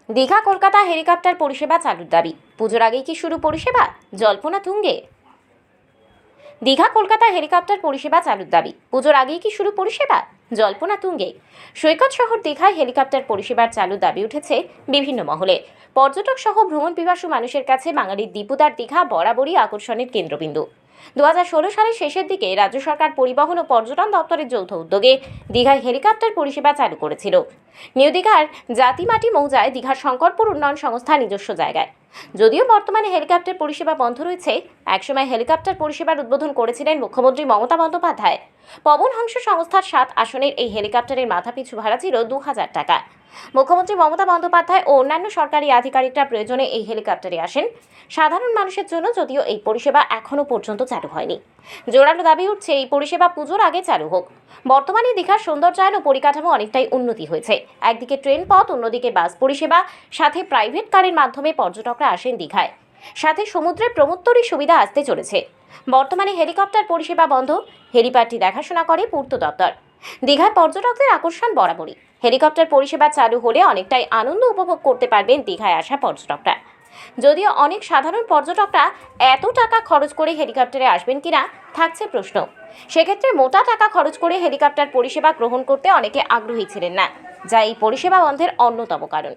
Digha Kolkata helicopter পরিষেবা চালুর দাবি। পুজোর আগেই কি শুরু পরিষেবা? জল্পনা তুঙ্গে। দীঘা কলকাতা হেলিকপ্টার পরিষেবা চালুর দাবি। পুজোর আগেই কি শুরু পরিষেবা? জল্পনা তুঙ্গে। সৈকত শহর দীঘায় হেলিকপ্টার পরিষেবার চালুর দাবি উঠেছে বিভিন্ন মহলে। পর্যটক সহ ভ্রমণ পিপাসু মানুষের কাছে বাঙালির দীপুদার দীঘা বরাবরই আকর্ষণের কেন্দ্রবিন্দু। 2016 সালের শেষের দিকে রাজ্য সরকার পরিবহন ও পর্যটন দপ্তরের যৌথ উদ্যোগে দীঘায় হেলিকপ্টার পরিষেবা চালু করেছিল। নিউ দীঘার জাতিমাটি মৌজায় দীঘার শঙ্করপুর উন্নয়ন সংস্থার নিজস্ব জায়গায়। যদিও বর্তমানে হেলিকপ্টার পরিষেবা বন্ধ রয়েছে, একসময় হেলিকপ্টার পরিষেবার উদ্বোধন করেছিলেন মুখ্যমন্ত্রী মমতা বন্দ্যোপাধ্যায়। পবন হংস সংস্থার 7 আসনের এই হেলিকপ্টারের মাথাপিছু ভাড়া ছিল 2000 টাকা। মুখ্যমন্ত্রী মমতা বন্দ্যোপাধ্যায় ও অন্যান্য সরকারি আধিকারিকরা প্রয়োজনে এই হেলিকপ্টারে আসেন। সাধারণ মানুষের জন্য যদিও এই পরিষেবা এখনো পর্যন্ত চালু হয়নি। জোরালো দাবি উঠছে এই পরিষেবা পুজোর আগে চালু হোক। বর্তমানে দীঘার সৌন্দর্যায়ন ও পরিকাঠামো অনেকটাই উন্নতি হয়েছে। একদিকে ট্রেন পথ, অন্যদিকে বাস পরিষেবা, সাথে প্রাইভেট কারের মাধ্যমে পর্যটকরা আসেন দীঘায়। সাথে সমুদ্রের প্রমোত্তরী সুবিধা আসতে চলেছে। বর্তমানে হেলিকপ্টার পরিষেবা বন্ধ। হেলিপ্যাডটি দেখাশোনা করে পূর্ত দপ্তর। দীঘায় পর্যটকদের আকর্ষণ বরাবরই। হেলিকপ্টার পরিষেবা চালু হলে অনেকটাই আনন্দ উপভোগ করতে পারবেন দীঘায় আসা পর্যটকরা। যদিও অনেক সাধারণ পর্যটকরা এত টাকা খরচ করে হেলিকপ্টারে আসবেন কিনা থাকছে প্রশ্ন। সেক্ষেত্রে মোটা টাকা খরচ করে হেলিকপ্টার পরিষেবা গ্রহণ করতে অনেকে আগ্রহী ছিলেন না, যা এই পরিষেবা বন্ধের অন্যতম কারণ।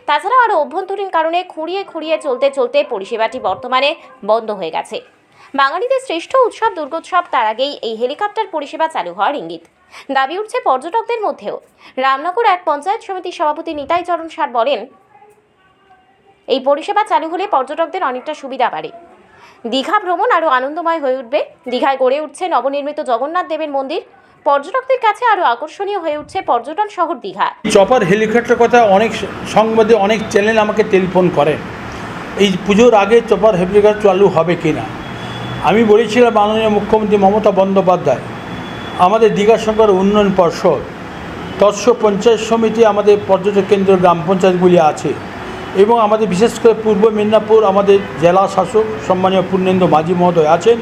তাছাড়াও আরও অভ্যন্তরীণ কারণে খুঁড়িয়ে খুঁড়িয়ে চলতে পরিষেবাটি বর্তমানে বন্ধ হয়ে গেছে। বাঙালিদের শ্রেষ্ঠ উৎসব দুর্গোৎসব, তার আগেই এই হেলিকপ্টার পরিষেবা চালু হওয়ার ইঙ্গিত দাবি উঠছে পর্যটকদের মধ্যেও। রামনগর এক পঞ্চায়েত সমিতির সভাপতি নিতাই চরণ সার বলেন, এই পরিষেবা চালু হলে পর্যটকদের অনেকটা সুবিধা বাড়ে। দীঘা ভ্রমণ আরও আনন্দময় হয়ে উঠবে। দীঘায় গড়ে উঠছে নবনির্মিত জগন্নাথ দেবের মন্দির। পর্যটকদের কাছে আরও আকর্ষণীয় হয়ে উঠছে পর্যটন শহর দীঘা। চপার হেলিকপ্টার কথা অনেক সংবাদে অনেক চ্যানেল আমাকে টেলিফোন করে, এই পুজোর আগে চপার হেলিকপ্টার চালু হবে কি না। আমি বলেছিলাম মাননীয় মুখ্যমন্ত্রী মমতা বন্দ্যোপাধ্যায়, আমাদের দীঘা শঙ্কর উন্নয়ন পর্ষদ, তৎস পঞ্চায়েত সমিতি, আমাদের পর্যটক কেন্দ্র গ্রাম পঞ্চায়েতগুলি আছে এবং আমাদের বিশেষ করে পূর্ব মেদিনীপুর আমাদের জেলা শাসক সম্মানীয় পূর্ণেন্দু মাঝি মহোদয় আছেন,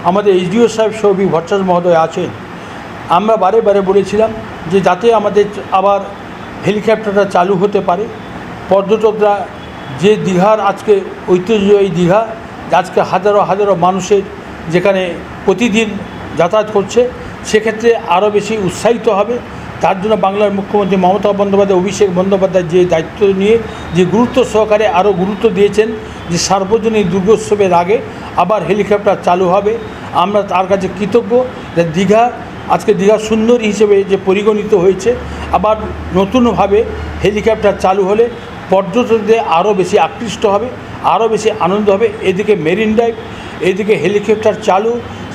আমাদের এসডিও সাহেব সৌভিক ভট্টাচার্য মহোদয় আছেন। আমরা বারে বারে বলেছিলাম যে যাতে আমাদের আবার হেলিকপ্টারটা চালু হতে পারে। পর্যটকরা যে দীঘার আজকে ঐতিহ্যবাহী দীঘা, আজকে হাজারো হাজারো মানুষের যেখানে প্রতিদিন যাতায়াত করছে, সেক্ষেত্রে আরও বেশি উৎসাহিত হবে। তার জন্য বাংলার মুখ্যমন্ত্রী মমতা বন্দ্যোপাধ্যায়, অভিষেক বন্দ্যোপাধ্যায় যে দায়িত্ব নিয়ে যে গুরুত্ব সহকারে আরও গুরুত্ব দিয়েছেন যে সার্বজনীন দুর্গোৎসবের আগে আবার হেলিকপ্টার চালু হবে। আমরা তার কাছে কৃতজ্ঞ যে দীঘা আজকে দীঘা সুন্দরী হিসেবে যে পরিগণিত হয়েছে। আবার নতুনভাবে হেলিকপ্টার চালু হলে পর্যটকদের আরও বেশি আকৃষ্ট হবে, আরও বেশি আনন্দ হবে। এদিকে মেরিন ড্রাইভ, এদিকে হেলিকপ্টার চালু,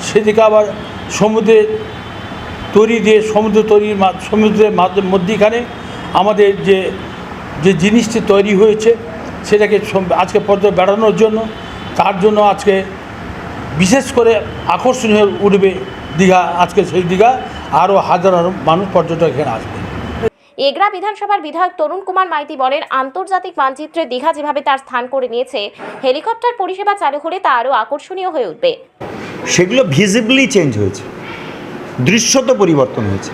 সেদিকে আবার সমুদ্রের তৈরি দিয়ে সমুদ্রের মধ্যিখানে আমাদের যে জিনিসটি তৈরি হয়েছে সেটাকে আজকে পর্যটক বেড়ানোর জন্য, তার জন্য আজকে বিশেষ করে আকর্ষণীয় উঠবে দীঘা। আজকে সেই দীঘা আরও হাজার মানুষ পর্যটক এখানে আসবে। এগরা বিধানসভার বিধায়ক তরুণ কুমার মাইতি বলেন, আন্তর্জাতিক মানচিত্রে দীঘা যেভাবে তার স্থান করে নিয়েছে, হেলিকপ্টার পরিষেবা চালু হলে তা আরও আকর্ষণীয় হয়ে উঠবে। সেগুলো ভিজিবলি চেঞ্জ হয়েছে, দৃশ্যত পরিবর্তন হয়েছে।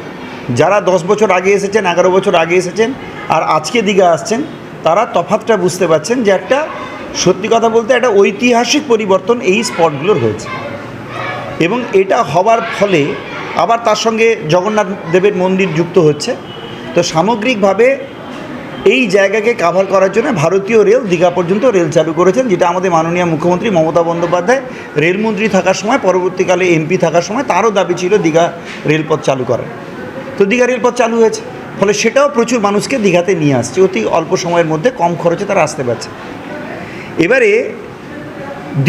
যারা 10 বছর আগে এসেছেন, 11 বছর আগে এসেছেন আর আজকে দীঘা আসছেন, তারা তফাৎটা বুঝতে পারছেন যে একটা সত্যি কথা বলতে একটা ঐতিহাসিক পরিবর্তন এই স্পটগুলোর হয়েছে। এবং এটা হওয়ার ফলে আবার তার সঙ্গে জগন্নাথ দেবের মন্দির যুক্ত হচ্ছে। তো সামগ্রিকভাবে এই জায়গাকে কাভার করার জন্য ভারতীয় রেল দীঘা পর্যন্ত রেল চালু করেছেন, যেটা আমাদের মাননীয় মুখ্যমন্ত্রী মমতা বন্দ্যোপাধ্যায় রেলমন্ত্রী থাকার সময়, পরবর্তীকালে এমপি থাকার সময় তারও দাবি ছিল দীঘা রেলপথ চালু করার। তো দীঘা রেলপথ চালু হয়েছে, ফলে সেটাও প্রচুর মানুষকে দীঘাতে নিয়ে আসছে। অতি অল্প সময়ের মধ্যে কম খরচে তারা আসতে পারছে। এবারে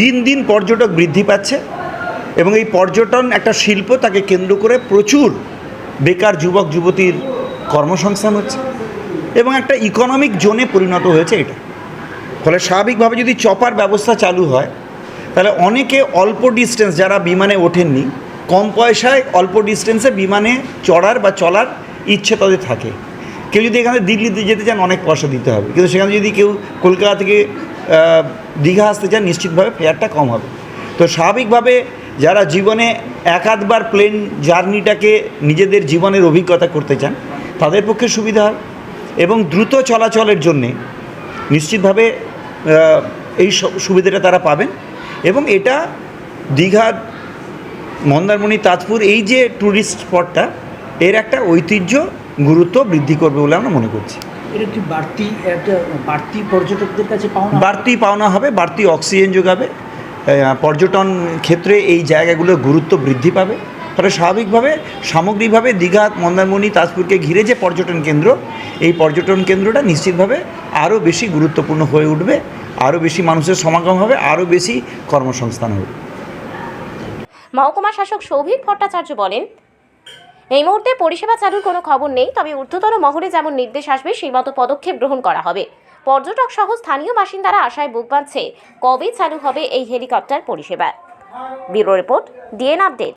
দিন দিন পর্যটক বৃদ্ধি পাচ্ছে এবং এই পর্যটন একটা শিল্প, তাকে কেন্দ্র করে প্রচুর বেকার যুবক যুবতীর কর্মসংস্থান হচ্ছে এবং একটা ইকোনমিক জোনে পরিণত হয়েছে এটা। ফলে স্বাভাবিকভাবে যদি চপার ব্যবস্থা চালু হয়, তাহলে অনেকে অল্প ডিস্টেন্স, যারা বিমানে ওঠেননি, কম পয়সায় অল্প ডিস্টেন্সে বিমানে চড়ার বা চলার ইচ্ছে তাদের থাকে। কেউ যদি এখানে দিল্লিতে যেতে চান, অনেক পয়সা দিতে হবে, কিন্তু সেখানে যদি কেউ কলকাতা থেকে দীঘা আসতে চান, নিশ্চিতভাবে ফেয়ারটা কম হবে। তো স্বাভাবিকভাবে যারা জীবনে এক আধবার প্লেন জার্নিটাকে নিজেদের জীবনের অভিজ্ঞতা করতে চান, তাদের পক্ষে সুবিধা হয়। এবং দ্রুত চলাচলের জন্যে নিশ্চিতভাবে এই সুবিধাটা তারা পাবেন। এবং এটা দীঘা, মন্দারমণি, তাজপুর এই যে ট্যুরিস্ট স্পটটা, এর একটা ঐতিহ্য গুরুত্ব বৃদ্ধি করবে বলে আমরা মনে করছি। এটা কি বাড়তি পর্যটকদের কাছে পাওনা? বাড়তি পাওনা হবে, বাড়তি অক্সিজেন যোগাবে, পর্যটন ক্ষেত্রে এই জায়গাগুলোর গুরুত্ব বৃদ্ধি পাবে। ফলে স্বাভাবিকভাবে সামগ্রিকভাবে দীঘা, মন্দারমণি, তাজপুরকে ঘিরে যে পর্যটন কেন্দ্র, এই পর্যটন কেন্দ্রটা নিশ্চিতভাবে আরও বেশি গুরুত্বপূর্ণ হয়ে উঠবে, আরও বেশি মানুষের সমাগম হবে, আরও বেশি কর্মসংস্থান হবে। মহকুমা শাসক সৌভিক ভট্টাচার্য বলেন, এই মুহূর্তে পরিষেবা চালুর কোনো খবর নেই, তবে ঊর্ধ্বতন মহলে যেমন নির্দেশ আসবে সেই মতো পদক্ষেপ গ্রহণ করা হবে। পর্যটক সহ স্থানীয় বাসিন্দারা আশায় বুক বাঁধছে কবে চালু হবে এই হেলিকপ্টার পরিষেবা। Bureau report, DN update.